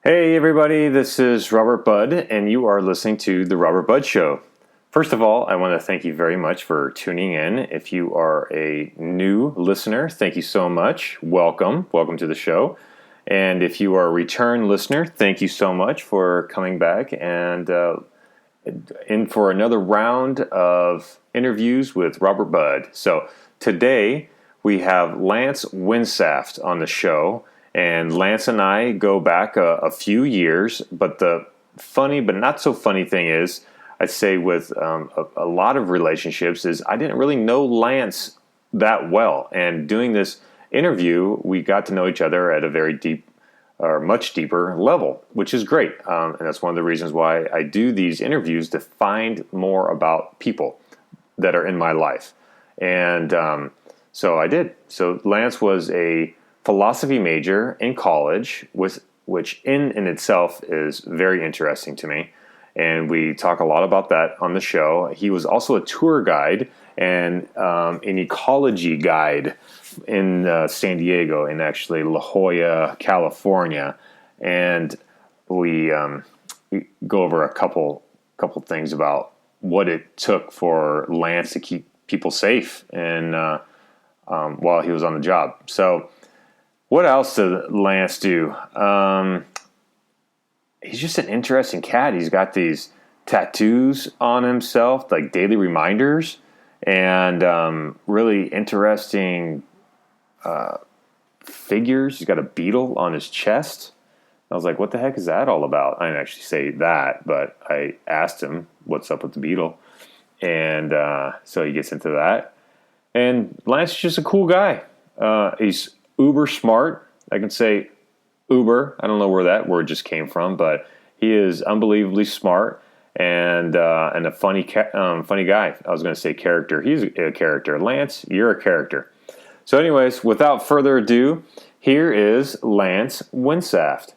Hey everybody, this is Robert Budd, and you are listening to The Robert Budd Show. First of all, I want to thank you very much for tuning in. If you are a new listener, thank you so much. Welcome to the show. And if you are a return listener, thank you so much for coming back and in for another round of interviews with Robert Budd. So today we have Lance Winsaft on the show. And Lance and I go back a few years, but the funny but not so funny thing is, I'd say with a lot of relationships is I didn't really know Lance that well. And doing this interview, we got to know each other at a very deep or much deeper level, which is great. And that's one of the reasons why I do these interviews, to find more about people that are in my life. And so I did. So Lance was a philosophy major in college, which in itself is very interesting to me. And we talk a lot about that on the show. He was also a tour guide and an ecology guide in San Diego, in actually La Jolla, California. And we go over a couple things about what it took for Lance to keep people safe and while he was on the job. So what else did Lance do? He's just an interesting cat. He's got these tattoos on himself, like daily reminders, and really interesting figures. He's got a beetle on his chest. I was like, what the heck is that all about? I didn't actually say that, but I asked him what's up with the beetle. And so he gets into that. And Lance is just a cool guy. He's uber smart. I can say uber. I don't know where that word just came from, but he is unbelievably smart and a funny guy. I was going to say character. He's a character. Lance, you're a character. So anyways, without further ado, here is Lance Winsaft.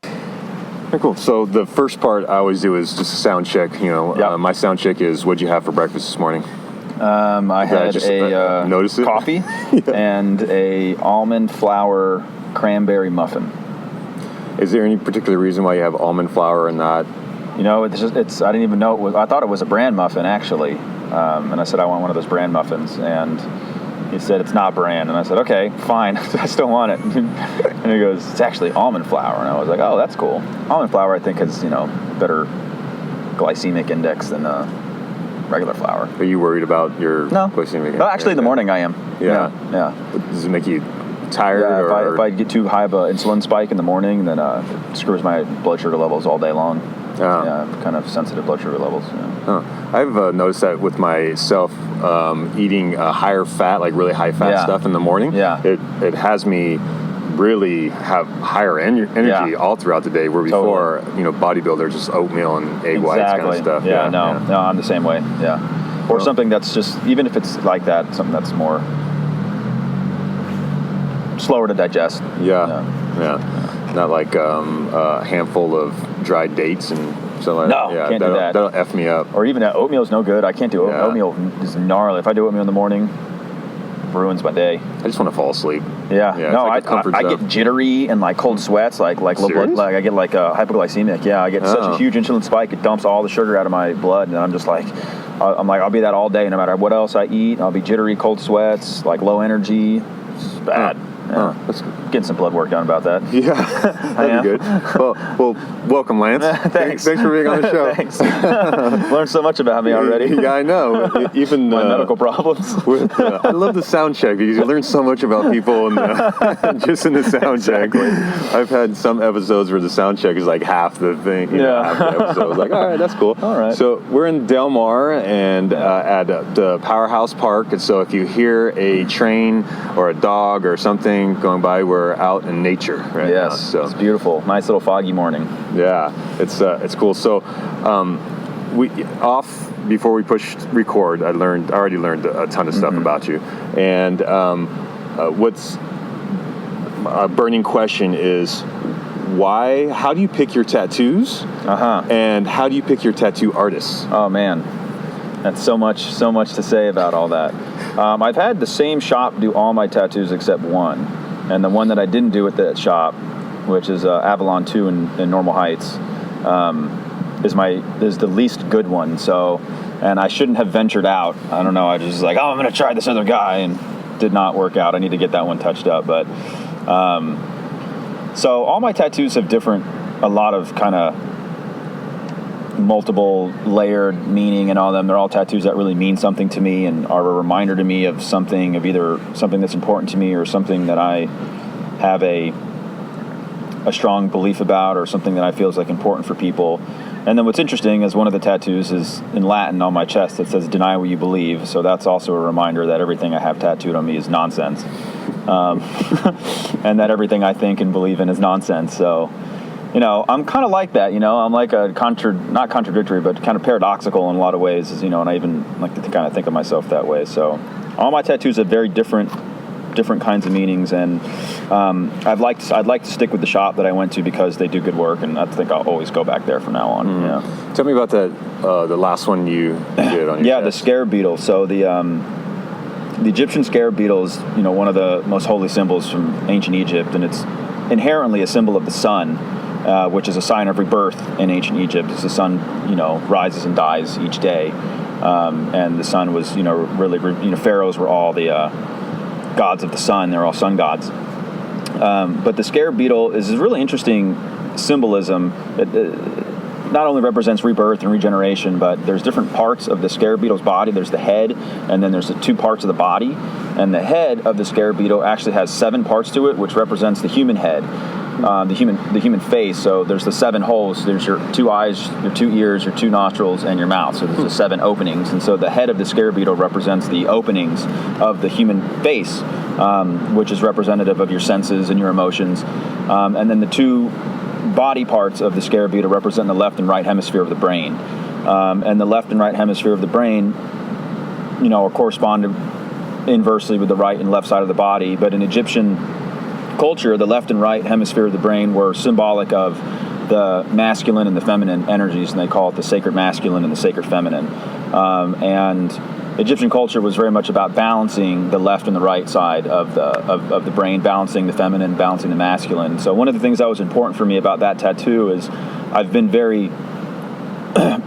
Very cool. So the first part I always do is just a sound check. Yep. My sound check is, what'd you have for breakfast this morning? I had a coffee and a almond flour cranberry muffin. Is there any particular reason why you have almond flour and not? It's I didn't even know it was. I thought it was a bran muffin actually, and I said I want one of those bran muffins, and he said it's not bran, and I said okay, fine, I still want it. And he goes, it's actually almond flour, and I was like, oh, that's cool. Almond flour I think has better glycemic index than regular flour. Are you worried about your glycemic index? No, actually in the morning I am. Yeah. Does it make you tired? Yeah, if I get too high of an insulin spike in the morning, then it screws my blood sugar levels all day long. Yeah, kind of sensitive blood sugar levels. Yeah. I've noticed that with myself eating higher fat, like really high fat stuff in the morning. Yeah. It has me really have higher energy all throughout the day, where before, bodybuilders, just oatmeal and egg whites kind of stuff. No, I'm the same way. Yeah. Or something that's just, even if it's like that, something that's more slower to digest. Yeah. Not like a handful of dried dates and something like that. No, can't do that. That'll F me up. Or even oatmeal's no good. I can't do oatmeal. Oatmeal is gnarly. If I do oatmeal in the morning, it ruins my day. I just want to fall asleep. Yeah. No, like I get jittery and like cold sweats, like low blood, like I get like hypoglycemic. Yeah, I get such a huge insulin spike, it dumps all the sugar out of my blood, and I'm just like, I'll be that all day, no matter what else I eat. I'll be jittery, cold sweats, like low energy. It's bad. Yeah. Getting some blood work done about that. Yeah, that'd be good. Well, welcome, Lance. Thanks for being on the show. Thanks. Learned so much about me already. Yeah, I know. Even my medical problems. I love the sound check, because you learn so much about people just in the sound check. I've had some episodes where the sound check is like half the thing. Half the episode. I was like, all right, that's cool. All right. So we're in Del Mar and at the Powerhouse Park. And so if you hear a train or a dog or something going by, we're out in nature right now. So it's beautiful. Nice little foggy morning. Yeah, it's cool. So we before we pushed record, I already learned a ton of stuff about you. And what's a burning question is, how do you pick your tattoos? And how do you pick your tattoo artists? Oh man, that's so much to say about all that. I've had the same shop do all my tattoos except one, and the one that I didn't do at that shop which is Avalon 2 in Normal Heights, is the least good one. So, and I shouldn't have ventured out. I don't know. I was just like, I'm going to try this other guy, and did not work out. I need to get that one touched up. But so all my tattoos have a lot of kind of multiple layered meaning in all of them. They're all tattoos that really mean something to me and are a reminder to me of either something that's important to me or something that I have a strong belief about, or something that I feel is like important for people. And then what's interesting is one of the tattoos is in Latin on my chest that says "Deny what you believe." So that's also a reminder that everything I have tattooed on me is nonsense, and that everything I think and believe in is nonsense. So, I'm kind of like that. I'm like a not contradictory, but kind of paradoxical in a lot of ways. And I even like to kind of think of myself that way. So all my tattoos have very different kinds of meanings, and I'd like to stick with the shop that I went to because they do good work, and I think I'll always go back there from now on. Yeah. Tell me about the last one you did on your chest. The scarab beetle. So the Egyptian scarab beetle is one of the most holy symbols from ancient Egypt, and it's inherently a symbol of the sun, which is a sign of rebirth in ancient Egypt. As the sun rises and dies each day, and the sun was really pharaohs were all the gods of the sun. They're all sun gods. But the scarab beetle is a really interesting symbolism. It not only represents rebirth and regeneration, but there's different parts of the scarab beetle's body. There's the head, and then there's the two parts of the body. And the head of the scarab beetle actually has 7 parts to it, which represents the human head, the human face. So there's the 7 holes. There's your 2 eyes, your 2 ears, your 2 nostrils, and your mouth. So there's the 7 openings. And so the head of the scarab beetle represents the openings of the human face, which is representative of your senses and your emotions. And then the 2 body parts of the scarab beetle represent the left and right hemisphere of the brain. And the left and right hemisphere of the brain, are corresponded inversely with the right and left side of the body. But in Egyptian culture, the left and right hemisphere of the brain were symbolic of the masculine and the feminine energies, and they call it the sacred masculine and the sacred feminine. And Egyptian culture was very much about balancing the left and the right side of the brain, balancing the feminine, balancing the masculine. So one of the things that was important for me about that tattoo is I've been very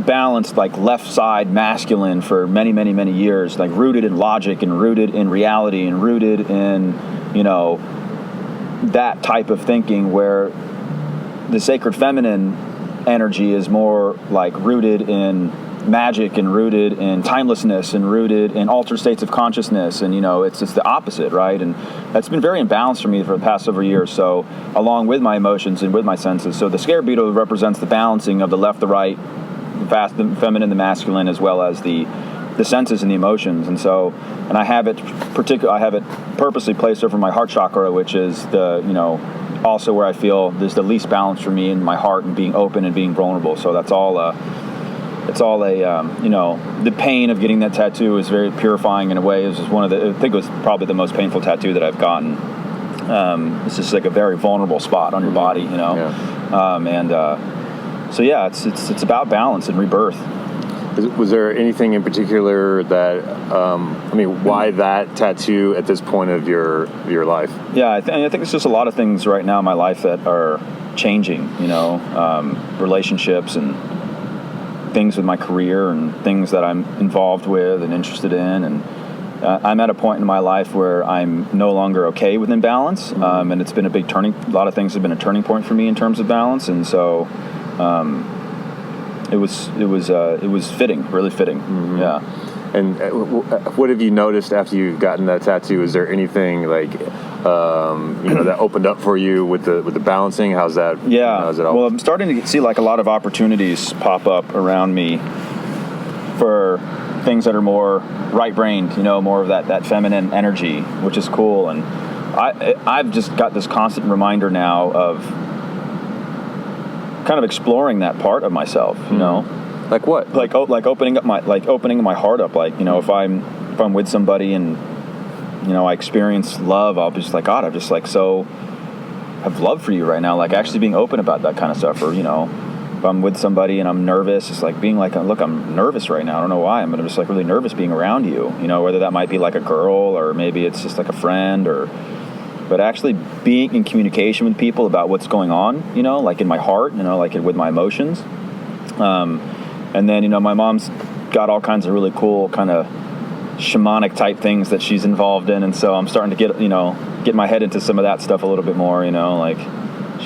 balanced, like left side masculine for many, many, many years, like rooted in logic and rooted in reality and rooted in, that type of thinking, where the sacred feminine energy is more like rooted in magic and rooted in timelessness and rooted in altered states of consciousness, and it's just the opposite, right? And that's been very imbalanced for me for the past several years, so along with my emotions and with my senses. So the scarab beetle represents the balancing of the left, the right, the feminine, the masculine, as well as the senses and the emotions. And so, and I have it purposely placed over my heart chakra, which is also where I feel there's the least balance for me in my heart and being open and being vulnerable. So that's all the pain of getting that tattoo is very purifying in a way. It was just I think it was probably the most painful tattoo that I've gotten. It's just like a very vulnerable spot on your body, Yeah. So yeah, it's about balance and rebirth. Was there anything in particular that, why that tattoo at this point of your life? Yeah, I think it's just a lot of things right now in my life that are changing, relationships and things with my career and things that I'm involved with and interested in. And I'm at a point in my life where I'm no longer okay with imbalance. And it's been a lot of things have been a turning point for me in terms of balance. And so, it was fitting, really fitting. Mm-hmm. Yeah. And what have you noticed after you've gotten that tattoo? Is there anything like that opened up for you with the balancing? How's that? Yeah. How's it all? Well, I'm starting to see like a lot of opportunities pop up around me for things that are more right-brained, more of that feminine energy, which is cool. And I've just got this constant reminder now of kind of exploring that part of myself, Like what? Like opening my heart up. Like, if I'm with somebody and I experience love, I'll be just like, God, I'm just like so have love for you right now. Like actually being open about that kind of stuff. Or if I'm with somebody and I'm nervous, it's like being like, look, I'm nervous right now. I don't know why, but I'm just like really nervous being around you. Whether that might be like a girl or maybe it's just like a friend or but actually being in communication with people about what's going on, like in my heart, like with my emotions. And then, my mom's got all kinds of really cool kind of shamanic type things that she's involved in. And so I'm starting to get my head into some of that stuff a little bit more, like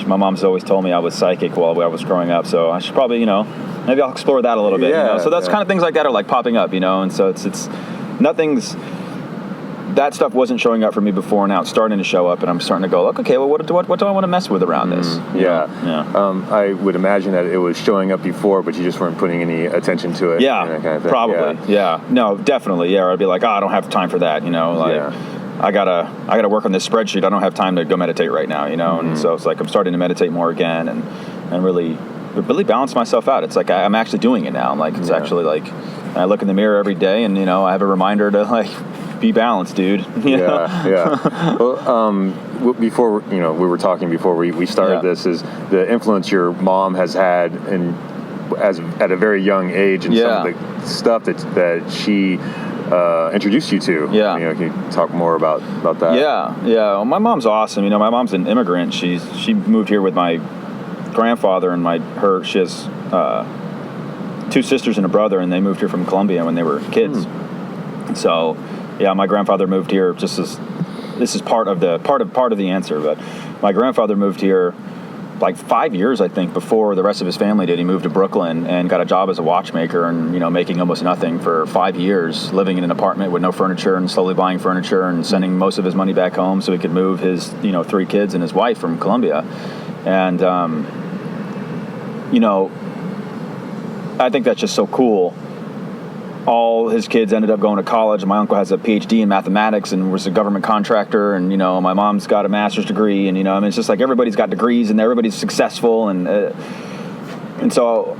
my mom's always told me I was psychic while I was growing up. So I should probably, maybe I'll explore that a little bit. So that's kind of things like that are like popping up, and so it's that stuff wasn't showing up for me before. Now it's starting to show up, and I'm starting to go, okay, well, what do I want to mess with around this? I would imagine that it was showing up before, but you just weren't putting any attention to it. Yeah, kind of thing. probably. Yeah. No, definitely. Yeah, I'd be like, I don't have time for that. I gotta work on this spreadsheet. I don't have time to go meditate right now. And so it's like I'm starting to meditate more again, and really balance myself out. It's like I'm actually doing it now. I'm like, it's actually like I look in the mirror every day, and I have a reminder to like be balanced, dude. Well, before we were talking before we started this, is the influence your mom has had at a very young age, and some of the stuff that she introduced you to. Can you talk more about that? Well, my mom's awesome. My mom's an immigrant. She moved here with my grandfather and she has 2 sisters and a brother, and they moved here from Colombia when they were kids. So my grandfather moved here just as this is part of the answer, but my grandfather moved here like 5 years, I think, before the rest of his family did. He moved to Brooklyn and got a job as a watchmaker, and making almost nothing for 5 years, living in an apartment with no furniture, and slowly buying furniture and sending most of his money back home so he could move his 3 kids and his wife from Colombia. And I think that's just so cool. All his kids ended up going to college. My uncle has a PhD in mathematics and was a government contractor, and my mom's got a master's degree, and it's just like everybody's got degrees and everybody's successful, and so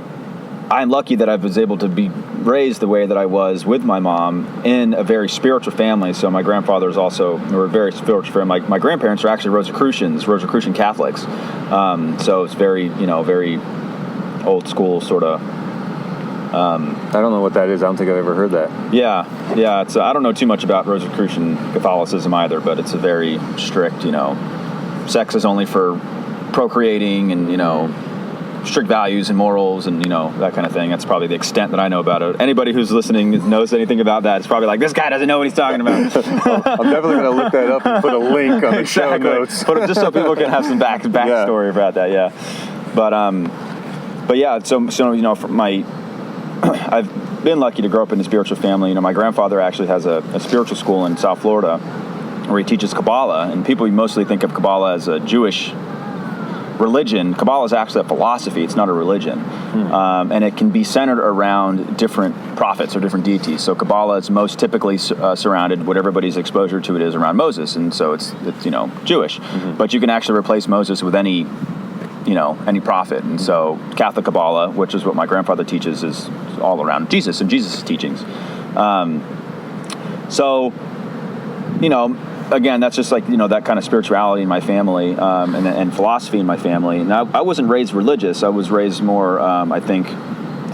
I'm lucky that I was able to be raised the way that I was with my mom in a very spiritual family. So my grandfather's also, we're a very spiritual family. My grandparents are actually Rosicrucian Catholics. So it's very, very old school sort of. I don't know what that is. I don't think I've ever heard that. Yeah. It's I don't know too much about Rosicrucian Catholicism either, but it's a very strict, sex is only for procreating, and strict values and morals, and that kind of thing. That's probably the extent that I know about it. Anybody who's listening knows anything about that, it's probably like, this guy doesn't know what he's talking about. I'm definitely going to look that up and put a link on the show notes. Just so people can have some backstory about that. Yeah, but yeah. So for I've been lucky to grow up in a spiritual family. My grandfather actually has a spiritual school in South Florida where he teaches Kabbalah, and people mostly think of Kabbalah as a Jewish religion. Kabbalah is actually a philosophy. It's not a religion. And it can be centered around different prophets or different deities. So Kabbalah is most typically surrounded, what everybody's exposure to it is around Moses, and so it's Jewish. But you can actually replace Moses with any prophet. And so Catholic Kabbalah, which is what my grandfather teaches, is all around Jesus and Jesus' teachings. Again, that's just like, that kind of spirituality in my family, and philosophy in my family. And I wasn't raised religious. I was raised more, I think,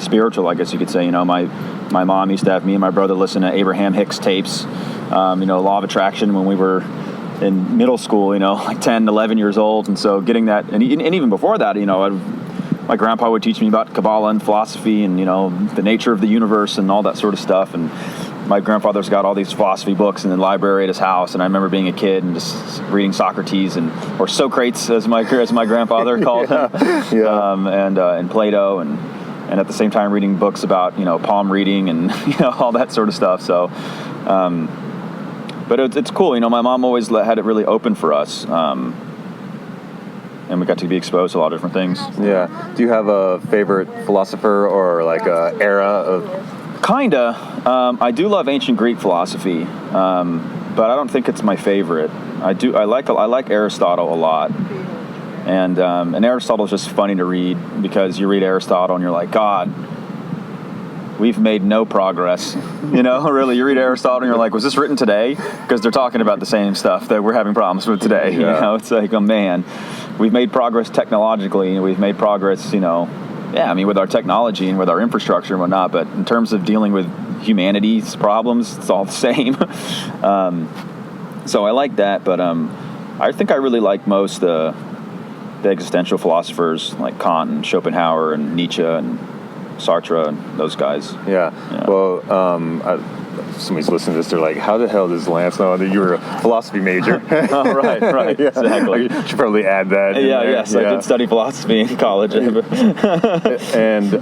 spiritual, I guess you could say. My mom used to have me and my brother listen to Abraham Hicks tapes, Law of Attraction when we were in middle school, like 10, 11 years old. And so getting that, and even before that, my grandpa would teach me about Kabbalah and philosophy and, the nature of the universe and all that sort of stuff. And my grandfather's got all these philosophy books in the library at his house. And I remember being a kid and just reading Socrates or Socrates, as my grandfather called him, and Plato, and at the same time reading books about, palm reading and, all that sort of stuff. So, but it's cool. My mom always had it really open for us. And we got to be exposed to a lot of different things. Yeah. Do you have a favorite philosopher or like a era of? Kinda. I do love ancient Greek philosophy, but I don't think it's my favorite. I like Aristotle a lot, and Aristotle's just funny to read because you read Aristotle and you're like, God, we've made no progress. Really, you read Aristotle and you're like, was this written today? Because they're talking about the same stuff that we're having problems with today. Yeah. It's like, oh man, we've made progress technologically, and we've made progress, with our technology and with our infrastructure and whatnot, but in terms of dealing with humanity's problems, it's all the same. So I like that, but I think I really like most the existential philosophers like Kant and Schopenhauer and Nietzsche and Sartre and those guys. Yeah. Well, somebody's listening to this, they're like, how the hell does Lance know that you were a philosophy major? Oh, right, Yeah. exactly. I should probably add that. Yes, I did study philosophy in college. And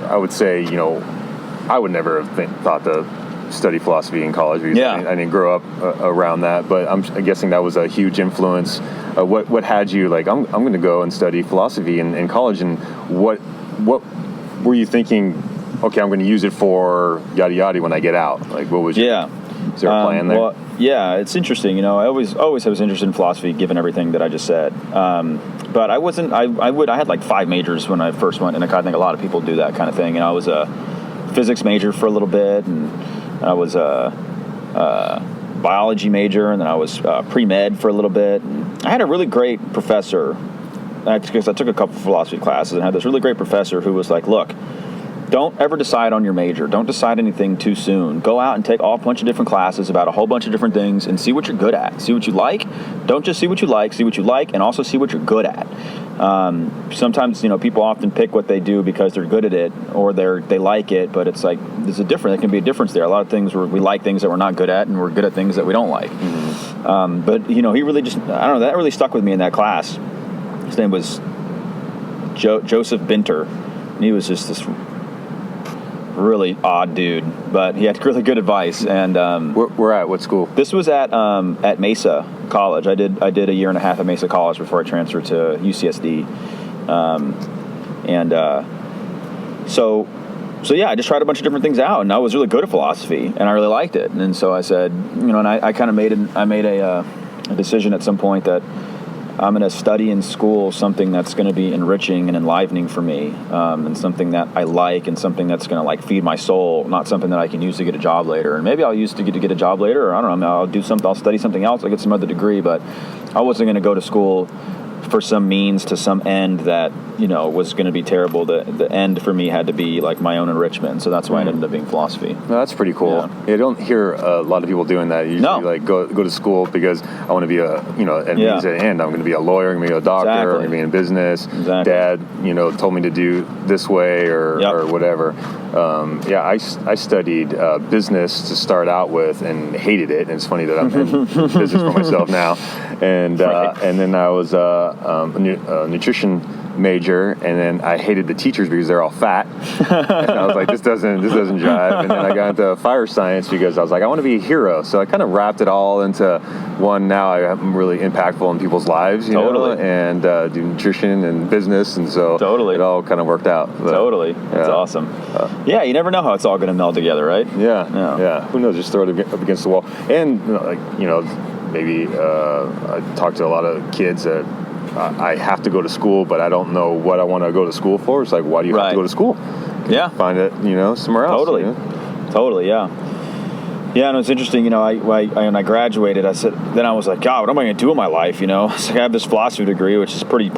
I would say, I would never have thought to study philosophy in college because I didn't grow up around that, but I'm guessing that was a huge influence. What had you like, I'm going to go and study philosophy in college, and what were you thinking, okay, I'm going to use it for yada yada when I get out? Like, what was is there a plan there? Well, yeah, it's interesting. I always was interested in philosophy, given everything that I just said. But I wasn't. I had like 5 majors when I first went, and I think a lot of people do that kind of thing. And I was a physics major for a little bit, and I was a biology major, and then I was pre-med for a little bit. And I had a really great professor, because I took a couple of philosophy classes, and I had this really great professor who was like, look, don't ever decide on your major. Don't decide anything too soon. Go out and take a bunch of different classes about a whole bunch of different things and see what you're good at. See what you like. Don't just see what you like, and also see what you're good at. Sometimes, people often pick what they do because they're good at it or they like it, but it's like there's a difference. There can be a difference there. A lot of things where we like things that we're not good at, and we're good at things that we don't like. Mm-hmm. But he really just, I don't know, that really stuck with me in that class. His name was Joseph Binter, and he was just this really odd dude, but he had really good advice. And where at? What school? This was at Mesa College. I did a year and a half at Mesa College before I transferred to UCSD. So yeah, I just tried a bunch of different things out, and I was really good at philosophy, and I really liked it. And so I said, and I kind of made a decision at some point that I'm going to study in school something that's going to be enriching and enlivening for me, and something that I like, and something that's going to like feed my soul, not something that I can use to get a job later. And maybe I'll use to get a job later, or I don't know, I'll study something else, I'll get some other degree, but I wasn't going to go to school for some means to some end that was going to be terrible. The end for me had to be like my own enrichment, so that's why it ended up being philosophy. No, that's pretty cool. Yeah. You don't hear a lot of people doing that. Usually, like go to school because I want to be at means at the end I'm going to be a lawyer, I'm going to be a doctor, I'm going to be in business. Exactly. Dad, told me to do this way or whatever. I studied business to start out with and hated it. And it's funny that I'm in business for myself now. And and then I was a nutrition major, and then I hated the teachers because they're all fat. And I was like, this doesn't jive. And then I got into fire science because I was like, I want to be a hero. So I kind of wrapped it all into one. Now I'm really impactful in people's lives, and do nutrition and business, and so it all kind of worked out. But, that's awesome. You never know how it's all going to meld together, right? Yeah. Who knows? Just throw it up against the wall, and maybe I talk to a lot of kids that I have to go to school, but I don't know what I want to go to school for. It's like, why do you have to go to school? Find it, somewhere else. Totally, yeah. Yeah, and it was interesting, when I graduated, I was like, God, what am I going to do with my life, It's like I have this philosophy degree, which is pretty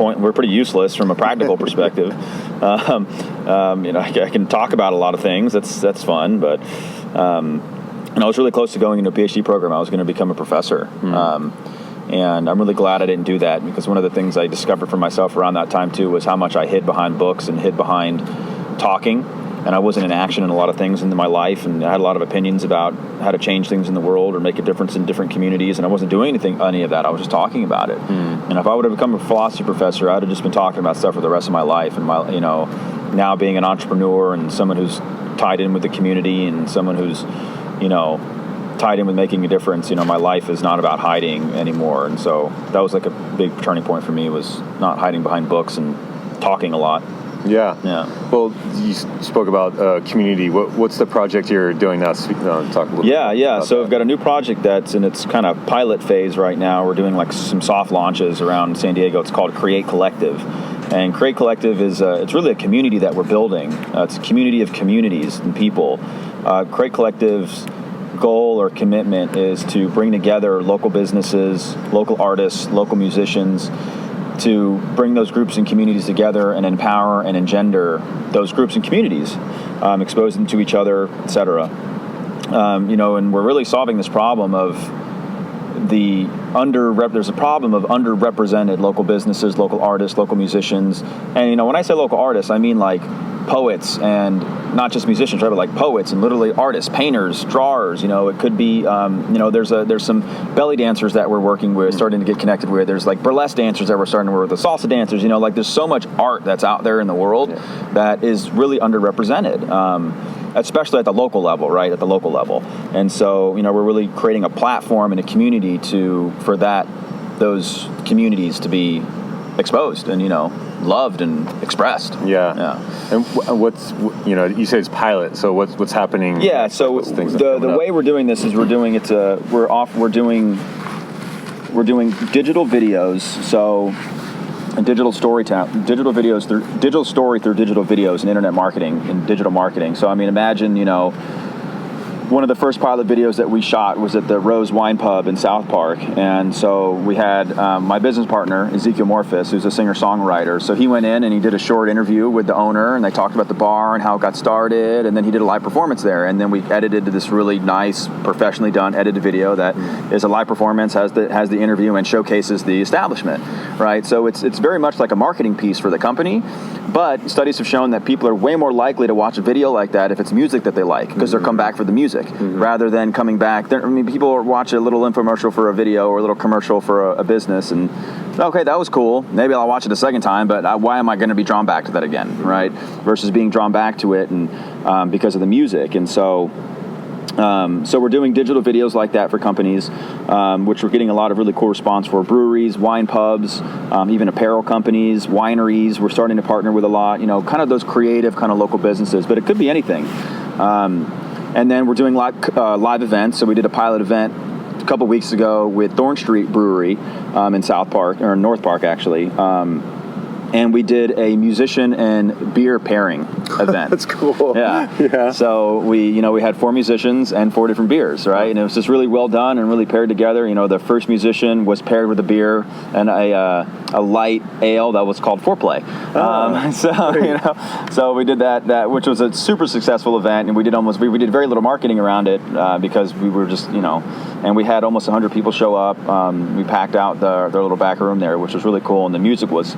useless from a practical perspective. I can talk about a lot of things. That's fun, but and I was really close to going into a PhD program. I was going to become a professor. And I'm really glad I didn't do that, because one of the things I discovered for myself around that time too was how much I hid behind books and hid behind talking, and I wasn't in action in a lot of things in my life, and I had a lot of opinions about how to change things in the world or make a difference in different communities, and I wasn't doing any of that. I was just talking about it. And if I would have become a philosophy professor, I would have just been talking about stuff for the rest of my life. And now being an entrepreneur and someone who's tied in with the community and someone who's tied in with making a difference, my life is not about hiding anymore. And so that was like a big turning point for me, was not hiding behind books and talking a lot. Yeah. Well, you spoke about community. What's the project you're doing now? Talk a little bit about So that. we've got a new project that's in its kind of pilot phase right now. We're doing like some soft launches around San Diego. It's called Create Collective. And Create Collective is it's really a community that we're building. It's a community of communities and people. Create Collective's goal or commitment is to bring together local businesses, local artists, local musicians, to bring those groups and communities together and empower and engender those groups and communities, expose them to each other, etc. And we're really solving this problem of there's a problem of underrepresented local businesses, local artists, local musicians. And, when I say local artists, I mean like poets, and not just musicians, right, but like poets and literally artists, painters, drawers. It could be, there's some belly dancers that we're working with, starting to get connected with. There's like burlesque dancers that we're starting to work with, the salsa dancers. Like there's so much art that's out there in the world that is really underrepresented. Especially at the local level, right? At the local level. And so, we're really creating a platform and a community for those communities to be exposed and, loved and expressed. Yeah. And what's, you say it's pilot, so what's happening? Yeah, so the way we're doing this is we're doing digital videos, so and digital story through digital videos and internet marketing and digital marketing. So imagine, one of the first pilot videos that we shot was at the Rose Wine Pub in South Park. And so we had my business partner, Ezekiel Morphus, who's a singer-songwriter. So he went in and he did a short interview with the owner, and they talked about the bar and how it got started. And then he did a live performance there. And then we edited this really nice, professionally done edited video that is a live performance, has the interview, and showcases the establishment, right? So it's very much like a marketing piece for the company. But studies have shown that people are way more likely to watch a video like that if it's music that they like, because they'll come back for the music rather than coming back. People watch a little infomercial for a video or a little commercial for a business, and okay, that was cool. Maybe I'll watch it a second time, but why am I going to be drawn back to that again, right? Versus being drawn back to it and because of the music. And so we're doing digital videos like that for companies, which we're getting a lot of really cool response for. Breweries, wine pubs, even apparel companies, wineries. We're starting to partner with a lot, kind of those creative kind of local businesses, but it could be anything. And then we're doing live events. So we did a pilot event a couple weeks ago with Thorn Street Brewery in South Park, or North Park actually. And we did a musician and beer pairing event. That's cool. Yeah. So we had 4 musicians and 4 different beers, right? And it was just really well done and really paired together. The first musician was paired with a beer and a light ale that was called Foreplay. So we did that, which was a super successful event, and we did very little marketing around it because we were just, and we had almost 100 people show up. We packed out their little back room there, which was really cool, and the music was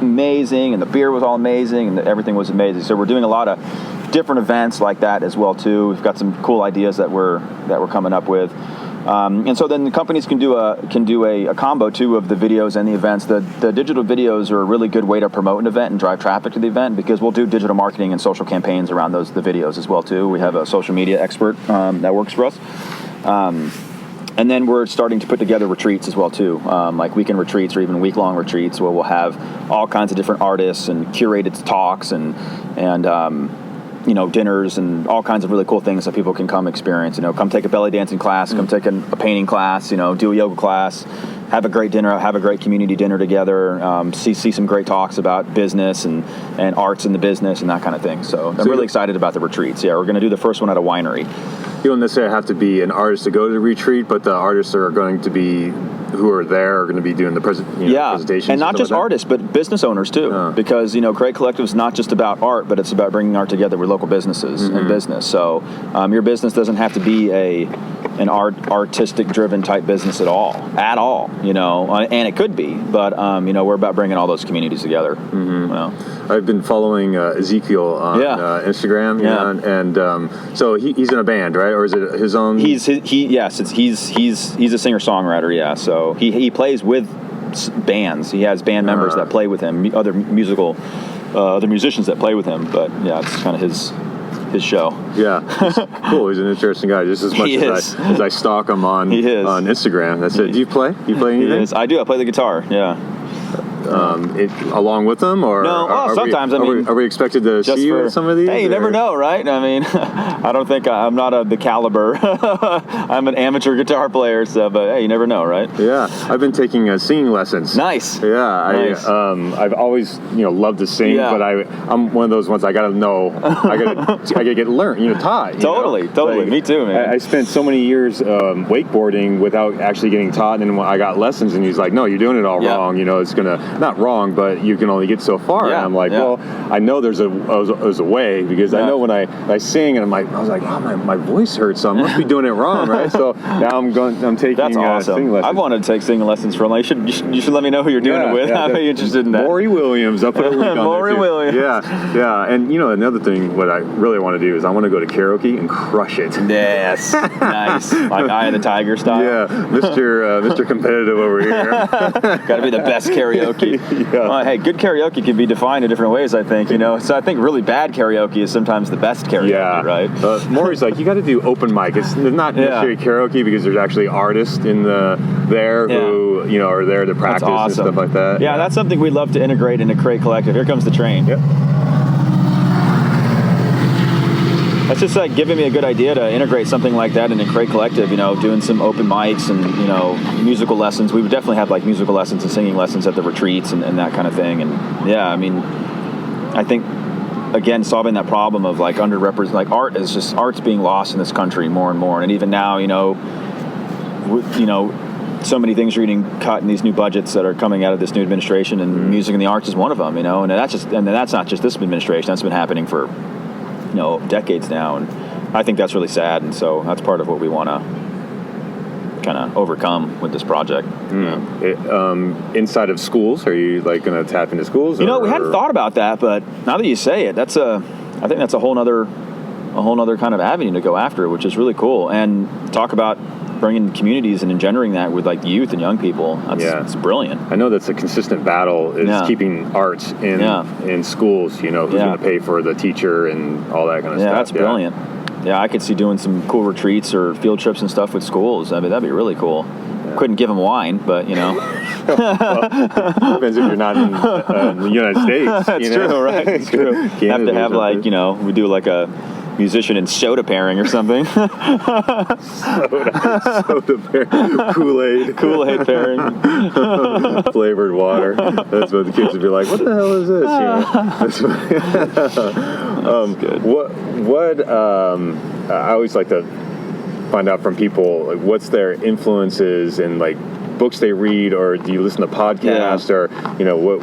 amazing, and the beer was all amazing, and everything was amazing. So we're doing a lot of different events like that as well too. We've got some cool ideas that we're coming up with, and so then the companies can do a combo too of the videos and the events. The digital videos are a really good way to promote an event and drive traffic to the event, because we'll do digital marketing and social campaigns around the videos as well too. We have a social media expert that works for us. And then we're starting to put together retreats as well too, like weekend retreats or even week-long retreats, where we'll have all kinds of different artists and curated talks and dinners and all kinds of really cool things that people can come experience. Come take a belly dancing class, come take a painting class, do a yoga class, have a great dinner, have a great community dinner together, see some great talks about business and arts in the business and that kind of thing. So I'm really excited about the retreats. Yeah, we're going to do the first one at a winery. You don't necessarily have to be an artist to go to the retreat, but the artists are going to be who are there are going to be doing the presentations. And not just artists, but business owners too, because Create Collective is not just about art, but it's about bringing art together with local businesses and business. So your business doesn't have to be an artistic driven type business at all, and it could be, but we're about bringing all those communities together. I've been following Ezekiel on Instagram, and so he's in a band, right? Or is it his own? He's a singer-songwriter, yeah. So he plays with bands. He has band members that play with him, other musicians that play with him. But yeah, it's kind of his show. Yeah, he's cool. He's an interesting guy. Just as much as I stalk him on Instagram. That's it. Do you play? You play anything? I do. I play the guitar. Yeah. Along with them, or no? Sometimes are we expected to see you at some of these? Hey, you never know, right? I don't think I'm not the caliber. I'm an amateur guitar player, but hey, you never know, right? Yeah, I've been taking singing lessons. Nice. Yeah, nice. I've always loved to sing, but I'm one of those ones I gotta know. I gotta get learned, taught. Totally. Like, me too, man. I spent so many years wakeboarding without actually getting taught, and when I got lessons, and he's like, "No, you're doing it all wrong. It's gonna." not wrong, but you can only get so far. Yeah, And I'm like, well, I know there's a way, because I know when I sing and I was like, oh, my voice hurts, so I must be doing it wrong, right? So now I'm taking That's awesome. singing lessons. I've wanted to take singing lessons for a while. You should let me know who you're doing it with. I'm very interested in that. Maury Williams. I'll put a link on Maury there too. Williams. Yeah. And another thing, what I really want to do is I want to go to karaoke and crush it. Yes. Nice. Like Eye of the Tiger style. Yeah, Mr. Competitive over here. Got to be the best karaoke. Well, hey, good karaoke can be defined in different ways, I think, So I think really bad karaoke is sometimes the best karaoke, right? Maury's like, you got to do open mic. It's not necessarily karaoke, because there's actually artists there who, are there to practice and stuff like that. Yeah, that's something we'd love to integrate into Create Collective. Here comes the train. Yep. That's just like giving me a good idea to integrate something like that into Create Collective, doing some open mics and, musical lessons. We would definitely have like musical lessons and singing lessons at the retreats and that kind of thing. And I think, again, solving that problem of like underrepresented, like art's being lost in this country more and more. And even now, so many things are getting cut in these new budgets that are coming out of this new administration, and music and the arts is one of them, and that's not just this administration. That's been happening for decades now, and I think that's really sad, and so that's part of what we want to kind of overcome with this project. Inside of schools, are you like going to tap into schools? We hadn't thought about that, but now that you say it, I think that's a whole nother kind of avenue to go after, which is really cool, and talk about bringing communities and engendering that with like youth and young people. It's brilliant. I know that's a consistent battle is keeping arts in schools. Who's going to pay for the teacher and all that kind of stuff. That's brilliant. Yeah, I could see doing some cool retreats or field trips and stuff with schools. I mean, that'd be really cool. Yeah. Couldn't give them wine, but well, depends if you're not in the United States. That's true, right? It's true. Have to have like we do like a musician and soda pairing or something. soda pairing. Kool-Aid pairing. Flavored water. That's what the kids would be like, what the hell is this? What I always like to find out from people, like, what's their influences and like books they read, or do you listen to podcasts, or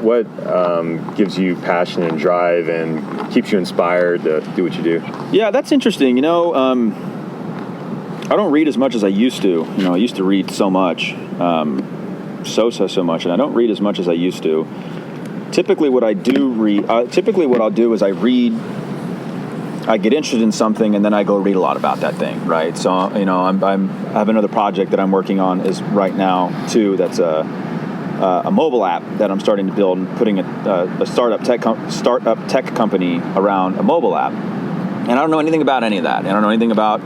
what gives you passion and drive and keeps you inspired to do what you do? Yeah, that's interesting. I don't read as much as I used to. I used to read so much, so much, and I don't read as much as I used to. Typically, what I'll do is I get interested in something, and then I go read a lot about that thing, right? So, I have another project that I'm working on right now too. That's a mobile app that I'm starting to build, and putting a startup tech company around a mobile app. And I don't know anything about any of that. I don't know anything about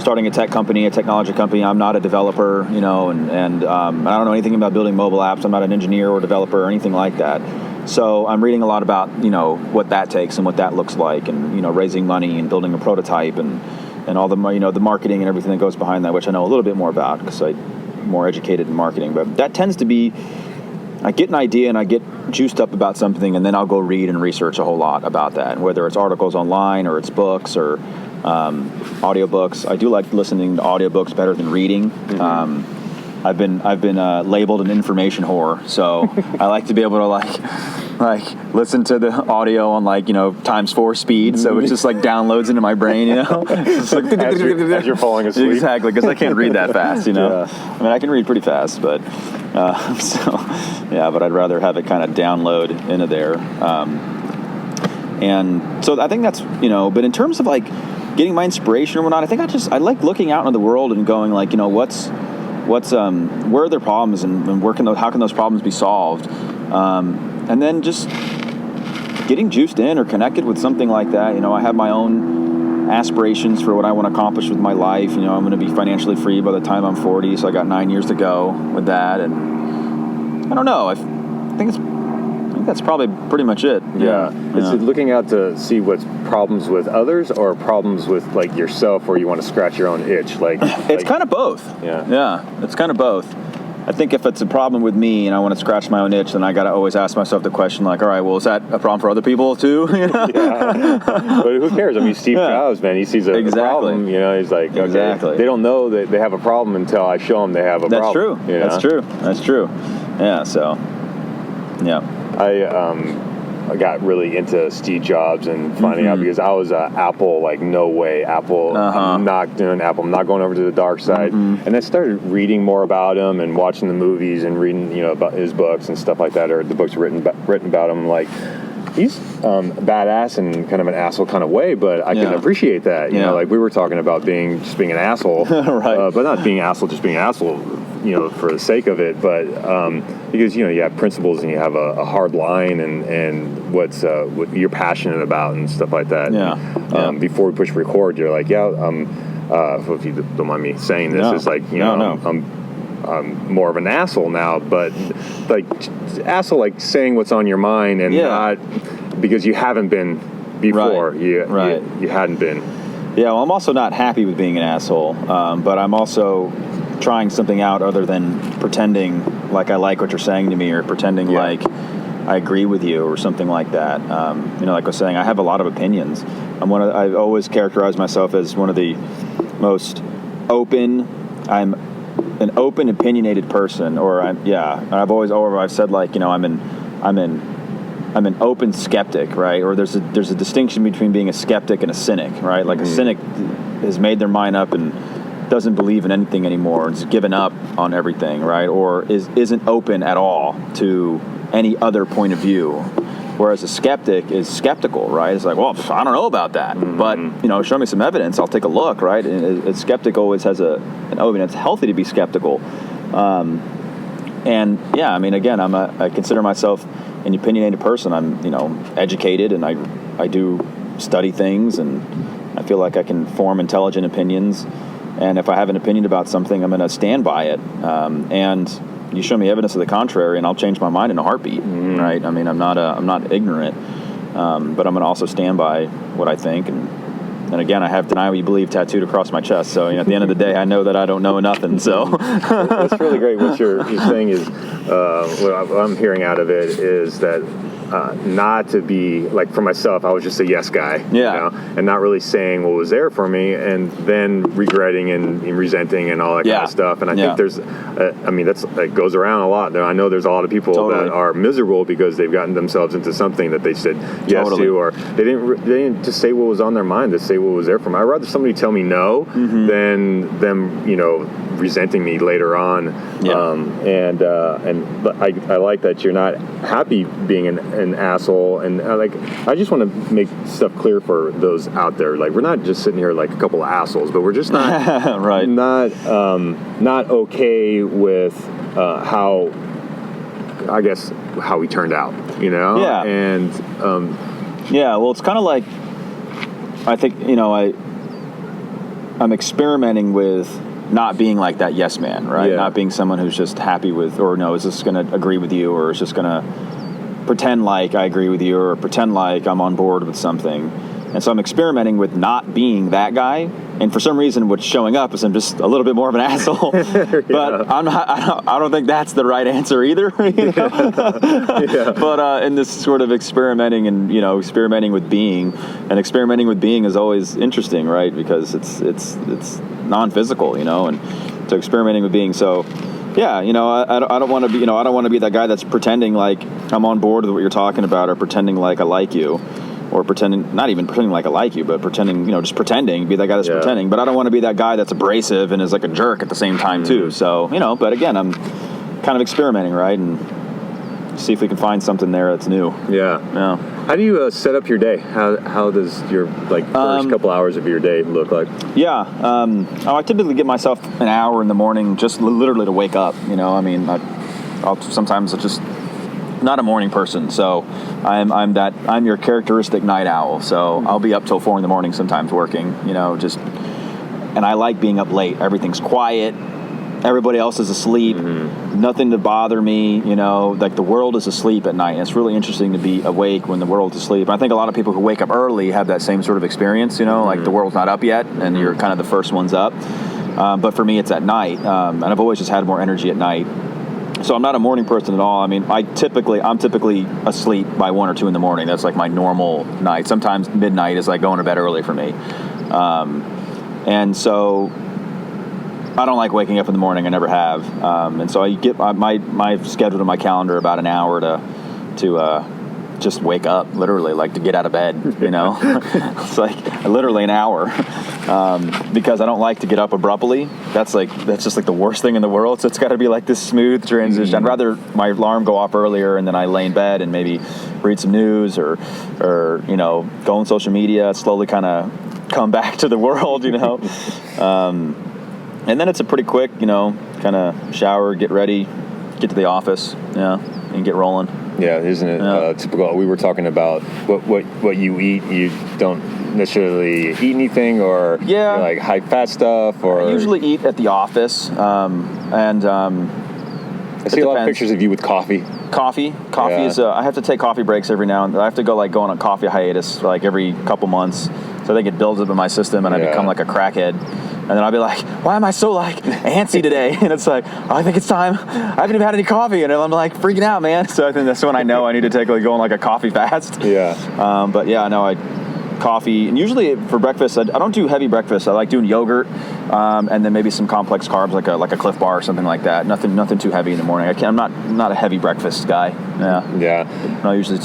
starting a technology company. I'm not a developer, and I don't know anything about building mobile apps. I'm not an engineer or developer or anything like that. So I'm reading a lot about, what that takes and what that looks like, and, raising money and building a prototype and all the, the marketing and everything that goes behind that, which I know a little bit more about because I'm more educated in marketing. But that tends to be, I get an idea and I get juiced up about something, and then I'll go read and research a whole lot about that, whether it's articles online or it's books or audiobooks. I do like listening to audiobooks better than reading. Mm-hmm. I've been labeled an information whore, so I like to be able to like listen to the audio on × 4 speed, so it just like downloads into my brain, It's like, as you're falling asleep. Exactly, because I can't read that fast, Yeah. I mean, I can read pretty fast, but but I'd rather have it kind of download into there, and so I think that's But in terms of like getting my inspiration or whatnot, I think I like looking out into the world and going like, where are their problems, and how can those problems be solved, and then just getting juiced in or connected with something like that. I have my own aspirations for what I want to accomplish with my life. I'm going to be financially free by the time I'm 40, so I got 9 years to go with that, and I don't know, I think that's probably pretty much it. Yeah. Is it looking out to see what's problems with others or problems with like yourself, where you want to scratch your own itch? It's kind of both. Yeah, it's kind of both. I think if it's a problem with me and I want to scratch my own itch, then I got to always ask myself the question, like, all right, well, is that a problem for other people too? Yeah. But who cares? I mean, Steve Jobs, man, he sees a problem. He's like, okay, they don't know that they have a problem until I show them they have a problem. That's true. That's true. Yeah. So. I got really into Steve Jobs and finding out because I was Apple, like, no way, Apple, I'm not doing Apple, I'm not going over to the dark side. And I started reading more about him and watching the movies and reading, about his books and stuff like that, or the books written about him. Like, he's badass in kind of an asshole kind of way, but I can appreciate that. You know, like we were talking about being an asshole, right? But not being an asshole, just being an asshole, for the sake of it. But because you have principles and you have a hard line and what you're passionate about and stuff like that. Before we push record, you're like, if you don't mind me saying this, it's like I'm more of an asshole now, but like asshole, like saying what's on your mind and not because you haven't been before. You hadn't been. Yeah, well, I'm also not happy with being an asshole, but I'm also trying something out other than pretending like I like what you're saying to me or pretending like I agree with you or something like that. Like I was saying, I have a lot of opinions. I've always characterized myself as one of the most open. I'm an open, opinionated person, I've said like, I'm an open skeptic, right? Or there's a distinction between being a skeptic and a cynic, right? Like a cynic has made their mind up and doesn't believe in anything anymore, and has given up on everything, right? Or isn't open at all to any other point of view. Whereas a skeptic is skeptical, right? It's like, well, I don't know about that, but show me some evidence, I'll take a look, right? And a skeptic always has an open. It's healthy to be skeptical, again, I consider myself an opinionated person. I'm educated, and I do study things, and I feel like I can form intelligent opinions. And if I have an opinion about something, I'm going to stand by it. And you show me evidence of the contrary, and I'll change my mind in a heartbeat, right? I mean, I'm not ignorant, but I'm going to also stand by what I think. And again, I have deny what you believe tattooed across my chest. So at the end of the day, I know that I don't know nothing. So that's really great. What you're saying is, what I'm hearing out of it is that not to be like, for myself, I was just a yes guy, and not really saying what was there for me, and then regretting and resenting and all that kind of stuff. And I think there's, that goes around a lot. I know there's a lot of people that are miserable because they've gotten themselves into something that they said yes to, or they didn't just say what was on their mind. They say what was there for me. I'd rather somebody tell me no than them, resenting me later on. But I like that you're not happy being an asshole, and I just want to make stuff clear for those out there. Like, we're not just sitting here like a couple of assholes, but we're just not not okay with how we turned out, and well, it's kind of like, I think I'm experimenting with not being like that yes man, right? Not being someone who's just happy with, or is this going to agree with you, or is just going to pretend like I agree with you, or pretend like I'm on board with something. And so I'm experimenting with not being that guy. And for some reason, what's showing up is I'm just a little bit more of an asshole. But I don't think that's the right answer either. But in this sort of experimenting and experimenting with being is always interesting, right? Because it's non-physical, and so experimenting with being. So I don't want to be I don't want to be that guy that's pretending like I'm on board with what you're talking about, or pretending like I like you. Or not even pretending like I like you, but pretending, just pretending, be that guy that's pretending. But I don't want to be that guy that's abrasive and is like a jerk at the same time, too. So, but again, I'm kind of experimenting, right? And see if we can find something there that's new. Yeah. How do you set up your day? How does your first couple hours of your day look like? I typically give myself an hour in the morning just literally to wake up. I'll just not a morning person, so I'm your characteristic night owl. So I'll be up till 4 a.m. sometimes working. And I like being up late. Everything's quiet. Everybody else is asleep. Nothing to bother me. Like the world is asleep at night. And it's really interesting to be awake when the world's asleep. I think a lot of people who wake up early have that same sort of experience. Like the world's not up yet, and you're kind of the first ones up. But for me, it's at night, and I've always just had more energy at night. So I'm not a morning person at all. I'm typically asleep by 1 or 2 in the morning. That's like my normal night. Sometimes midnight is like going to bed early for me. And so I don't like waking up in the morning. I never have. And so I get my schedule to my calendar about an hour to to just wake up, literally, like to get out of bed, It's like literally an hour, because I don't like to get up abruptly. That's just like the worst thing in the world. So it's got to be like this smooth transition. I'd rather my alarm go off earlier and then I lay in bed and maybe read some news or go on social media, slowly kind of come back to the world, and then it's a pretty quick, kind of shower, get ready, get to the office, and get rolling. Yeah, isn't it typical? We were talking about what you eat. You don't necessarily eat anything, or like high fat stuff, or I usually eat at the office, and I see a lot of pictures of you with coffee. Coffee is. I have to take coffee breaks every now and then. I have to go on a coffee hiatus for like every couple months. So I think it builds up in my system, and I become like a crackhead. And then I'll be like, why am I so antsy today? And it's like, I think it's time. I haven't even had any coffee, and I'm like freaking out, man. So I think that's when I know I need to go on like a coffee fast. Yeah. But yeah, no, coffee, and usually for breakfast, I don't do heavy breakfast. I like doing yogurt, and then maybe some complex carbs like a Cliff Bar or something like that. Nothing too heavy in the morning. I'm not a heavy breakfast guy. Yeah. I usually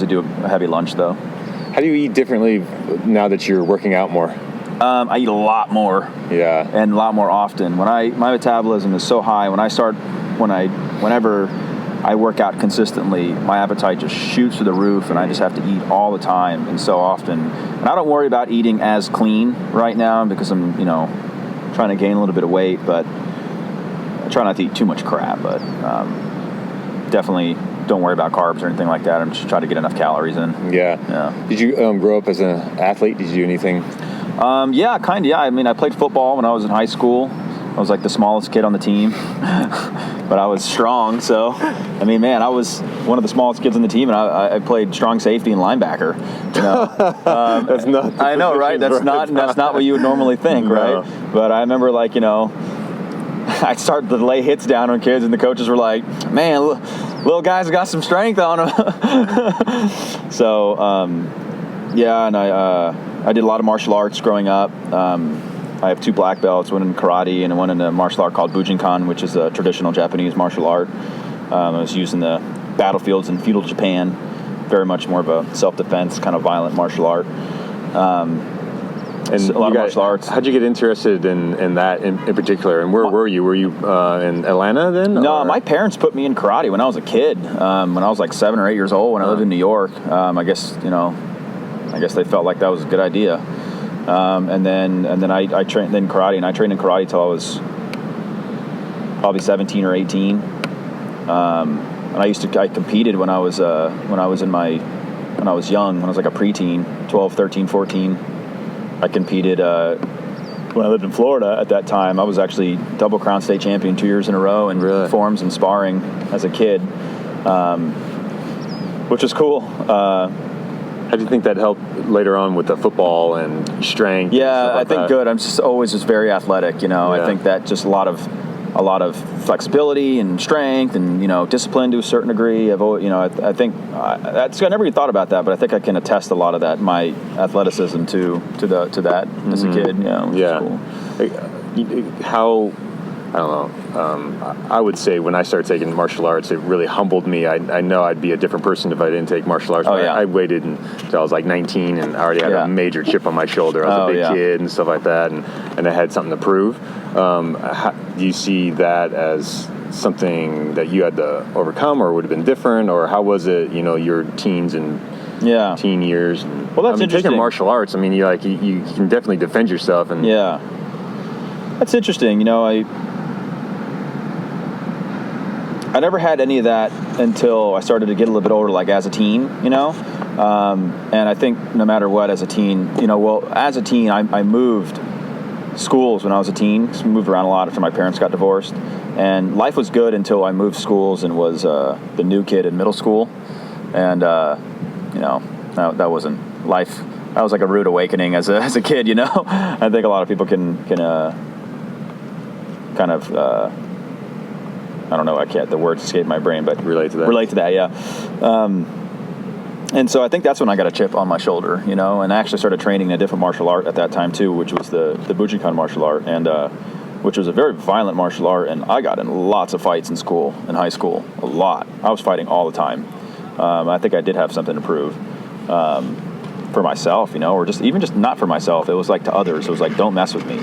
do a heavy lunch though. How do you eat differently now that you're working out more? I eat a lot more. Yeah. And a lot more often. My metabolism is so high. Whenever I work out consistently, my appetite just shoots through the roof, and I just have to eat all the time and so often. And I don't worry about eating as clean right now because I'm, trying to gain a little bit of weight, but I try not to eat too much crap, but definitely don't worry about carbs or anything like that. I'm just trying to get enough calories in. Yeah. Did you grow up as an athlete? Did you do anything? Yeah, kind of, yeah. I mean, I played football when I was in high school. I was like the smallest kid on the team, but I was strong. So, I mean, man, I was one of the smallest kids on the team, and I played strong safety and linebacker. That's not. I know, right? That's not what you would normally think, right? But I remember, I'd start to lay hits down on kids, and the coaches were like, "Man, little guy's got some strength on him." So, and I did a lot of martial arts growing up. I have 2 black belts, one in karate and one in a martial art called Bujinkan, which is a traditional Japanese martial art. It was used in the battlefields in feudal Japan. Very much more of a self-defense, kind of violent martial art. And a lot of martial arts. How'd you get interested in that in particular? And where were you? Were you in Atlanta then? No, my parents put me in karate when I was a kid. When I was like 7 or 8 years old, when I lived in New York. I guess they felt like that was a good idea. And then I trained in karate, and I trained in karate till I was probably 17 or 18. And I competed when I was young, when I was like a preteen, 12, 13, 14. I competed when I lived in Florida at that time. I was actually Double Crown state champion 2 years in a row in forms and sparring as a kid, which was cool. How do you think that helped later on with the football and strength? Yeah, I think good. I'm just always very athletic, I think that just a lot of flexibility and strength and, discipline to a certain degree. I think I never even thought about that, but I think I can attest a lot of that, my athleticism to that as a kid. Which is cool. How, I don't know, I would say when I started taking martial arts, it really humbled me. I know I'd be a different person if I didn't take martial arts. I waited until I was like 19 and I already had a major chip on my shoulder. I was a big kid and stuff like that, and I had something to prove. Do you see that as something that you had to overcome, or would have been different, or how was it, your teens and teen years? Well, that's interesting. Taking martial arts, you can definitely defend yourself. And that's interesting. I never had any of that until I started to get a little bit older, like as a teen, and I think no matter what, as a teen, as a teen, I moved schools when I was a teen. So I moved around a lot after my parents got divorced, and life was good until I moved schools and was the new kid in middle school, and that wasn't life. That was like a rude awakening as a kid, I think a lot of people can kind of. I don't know, the words escape my brain, but relate to that, yeah. And so I think that's when I got a chip on my shoulder, and I actually started training in a different martial art at that time too, which was the Bujinkan martial art, and which was a very violent martial art, and I got in lots of fights in high school, a lot. I was fighting all the time, I think I did have something to prove for myself, or just not for myself. It was like to others. It was like, don't mess with me,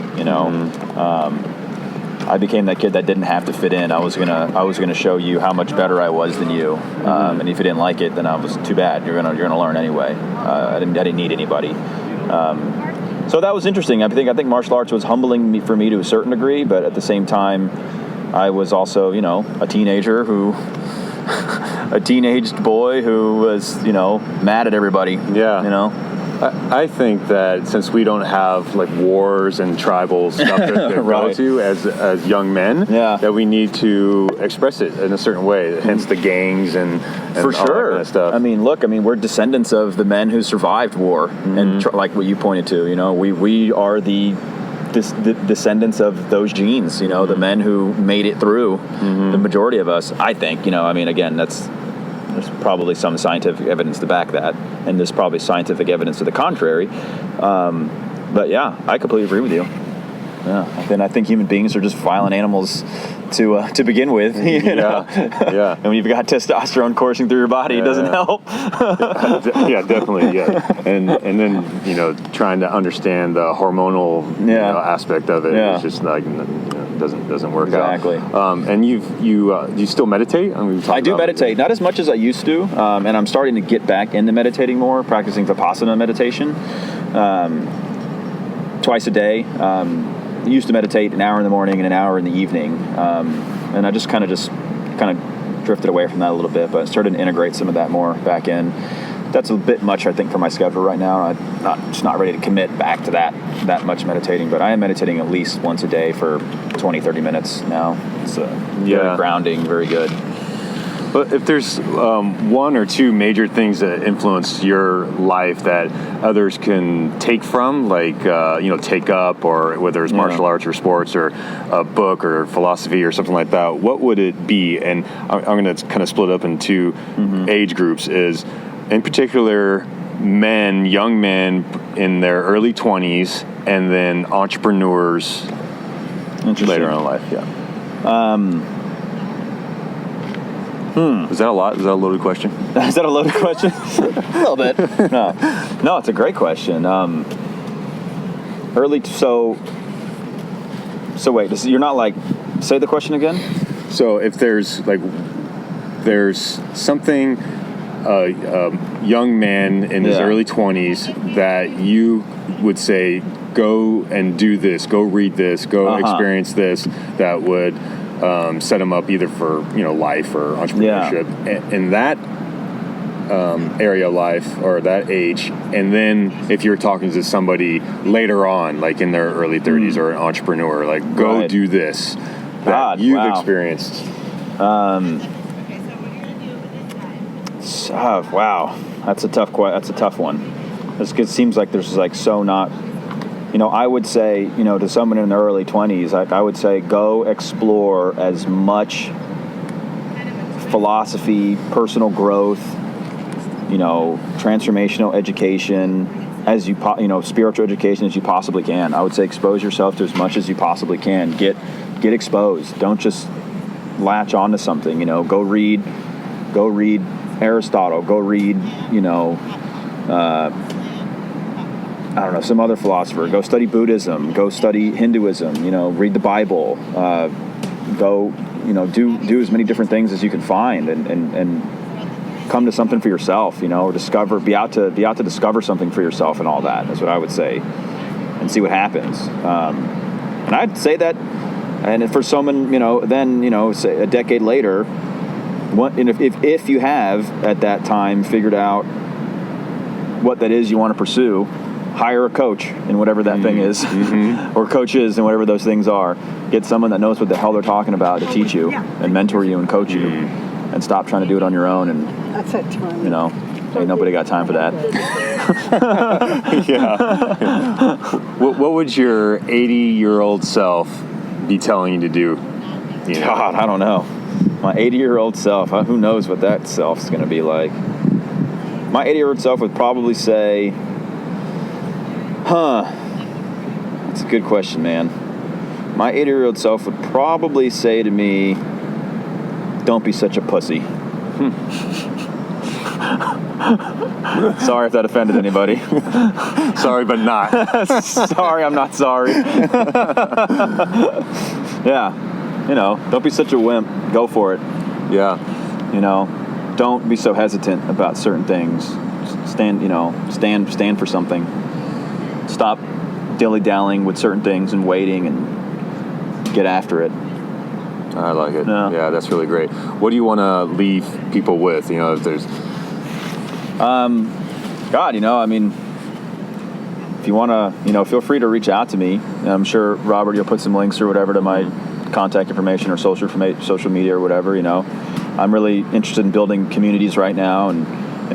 I became that kid that didn't have to fit in. I was gonna show you how much better I was than you, and if you didn't like it, then I was too bad. You're gonna learn anyway. I didn't need anybody. So that was interesting. I think martial arts was humbling for me to a certain degree, but at the same time, I was also a teenager a teenaged boy who was mad at everybody. Yeah. I think that since we don't have like wars and tribal stuff to right. go to as young men, that we need to express it in a certain way. Hence the gangs and for all sure. that kind of stuff. We're descendants of the men who survived war, and like what you pointed to. We are the descendants of those genes. The men who made it through. The majority of us, I think. Again, there's probably some scientific evidence to back that, and there's probably scientific evidence to the contrary. But yeah, I completely agree with you. Yeah, and I think human beings are just violent animals to begin with. Yeah. And when you've got testosterone coursing through your body, it doesn't help. Yeah, definitely. Yeah, and then trying to understand the hormonal aspect of it is just like doesn't work out. Exactly. And you still meditate? I do meditate, not as much as I used to, and I'm starting to get back into meditating more, practicing Vipassana meditation twice a day. I used to meditate an hour in the morning and an hour in the evening, and I just kind of drifted away from that a little bit, but I started to integrate some of that more back in. That's a bit much, I think, for my schedule right now. I'm just not ready to commit back to that much meditating, but I am meditating at least once a day for 20, 30 minutes now. It's very grounding, very good. But if there's one or two major things that influenced your life that others can take from, like take up, or whether it's martial arts or sports or a book or philosophy or something like that, what would it be? And I'm going to kind of split up into age groups. Is in particular young men in their early 20s, and then entrepreneurs later on in life. Yeah. Is that a lot? Is that a loaded question? Is that a loaded question? A little bit. No, it's a great question. So wait, you're not like, say the question again? So if there's something, young man in his early 20s that you would say, go and do this, go read this, go experience this, that would set him up either for life or entrepreneurship in that area of life or that age. And then if you're talking to somebody later on, like in their early 30s or an entrepreneur, like go do this that you've experienced. Wow, that's a tough one. It seems like there's like so not. I would say, to someone in their early 20s, I would say go explore as much philosophy, personal growth, transformational education as spiritual education as you possibly can. I would say expose yourself to as much as you possibly can. Get exposed. Don't just latch onto something. Go read Aristotle. Go read, some other philosopher. Go study Buddhism. Go study Hinduism. Read the Bible. Go, do as many different things as you can find, and come to something for yourself. Or be out to discover something for yourself, and all that. That's what I would say, and see what happens. And I'd say that, and for someone, then say a decade later, if you have at that time figured out what that is you want to pursue, hire a coach in whatever that thing is, or coaches in whatever those things are. Get someone that knows what the hell they're talking about to teach you and mentor you and coach you, and stop trying to do it on your own. And that's it. Ain't nobody got time for that. What would your 80-year-old self be telling you to do? God, I don't know. My 80-year-old self, who knows what that self's going to be like. My 80-year-old self would probably say, that's a good question, man. My 80-year-old self would probably say to me, don't be such a pussy. Sorry if that offended anybody. Sorry, but not. Sorry, I'm not sorry. Yeah, don't be such a wimp. Go for it. Yeah. Don't be so hesitant about certain things. Stand for something. Stop dilly-dallying with certain things and waiting and get after it. I like it. Yeah. That's really great. What do you want to leave people with? If there's... God, if you want to, feel free to reach out to me. I'm sure, Robert, you'll put some links or whatever to my contact information or social media or whatever, I'm really interested in building communities right now and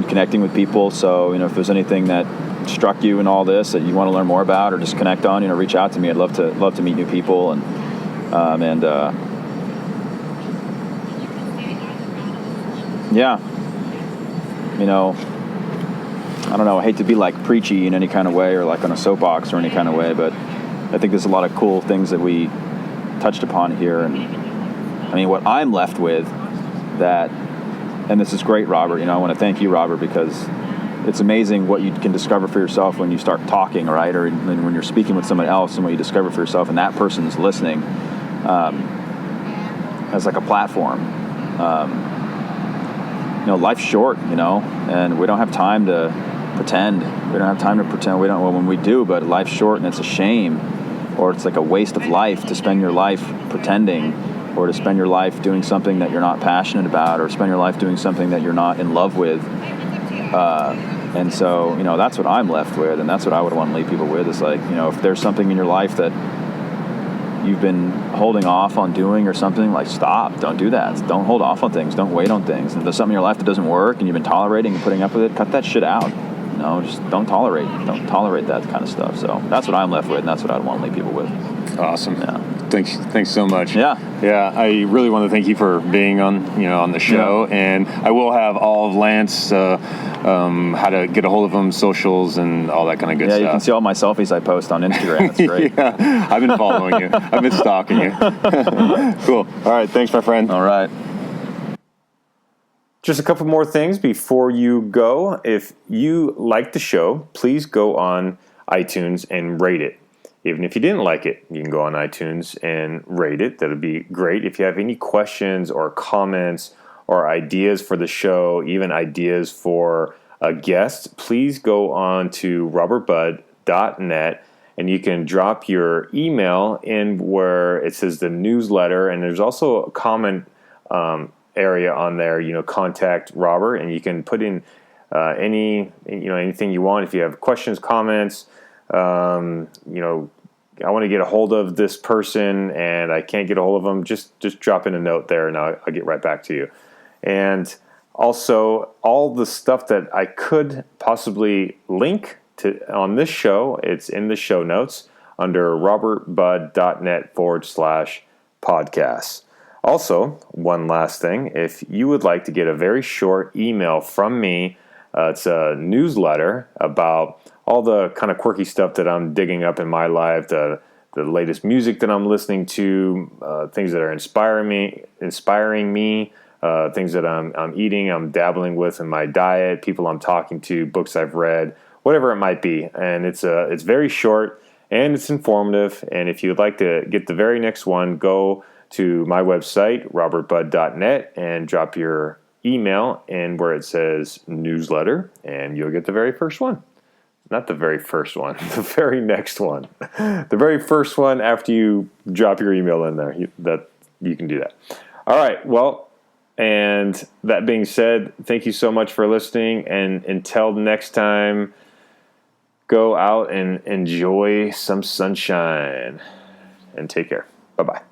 connecting with people. So, if there's anything that struck you in all this that you want to learn more about or just connect on, reach out to me. I'd love to meet new people and yeah, I don't know, I hate to be like preachy in any kind of way or like on a soapbox or any kind of way, but I think there's a lot of cool things that we touched upon here. And what I'm left with that, and this is great, Robert, I want to thank you, Robert, because it's amazing what you can discover for yourself when you start talking, right? Or when you're speaking with someone else and what you discover for yourself and that person's listening as like a platform. Life's short, and we don't have time to pretend. We don't have time to pretend. When we do, but life's short, and it's a shame, or it's like a waste of life to spend your life pretending, or to spend your life doing something that you're not passionate about, or spend your life doing something that you're not in love with. And so, that's what I'm left with, and that's what I would want to leave people with. Is like, if there's something in your life that you've been holding off on doing or something, like, stop. Don't do that. Don't hold off on things. Don't wait on things. If there's something in your life that doesn't work and you've been tolerating and putting up with it, cut that shit out. Just don't tolerate that kind of stuff. So that's what I'm left with, and that's what I'd want to leave people with. Awesome. Yeah. Thanks so much. Yeah. I really want to thank you for being on the show, and I will have all of Lance, how to get a hold of him, socials, and all that kind of good stuff. Yeah, you can see all my selfies I post on Instagram. It's great. Yeah, I've been following you. I've been stalking you. Cool. All right, thanks, my friend. All right. Just a couple more things before you go. If you like the show, please go on iTunes and rate it. Even if you didn't like it, you can go on iTunes and rate it. That would be great. If you have any questions or comments or ideas for the show, even ideas for a guest, please go on to robertbudd.net, and you can drop your email in where it says the newsletter, and there's also a comment area on there, contact Robert, and you can put in anything you want. If you have questions, comments, I want to get a hold of this person and I can't get a hold of them, just drop in a note there and I'll get right back to you. And also, all the stuff that I could possibly link to on this show, it's in the show notes under robertbudd.net/podcasts. Also, one last thing, if you would like to get a very short email from me, it's a newsletter about all the kind of quirky stuff that I'm digging up in my life, the latest music that I'm listening to, things that are inspiring me, things that I'm eating, I'm dabbling with in my diet, people I'm talking to, books I've read, whatever it might be. And it's very short and it's informative. And if you'd like to get the very next one, go to my website, robertbudd.net, and drop your email in where it says newsletter, and you'll get the very first one. Not the very first one, the very next one. The very first one after you drop your email in there. You can do that. All right, well, and that being said, thank you so much for listening, and until next time, go out and enjoy some sunshine, and take care. Bye-bye.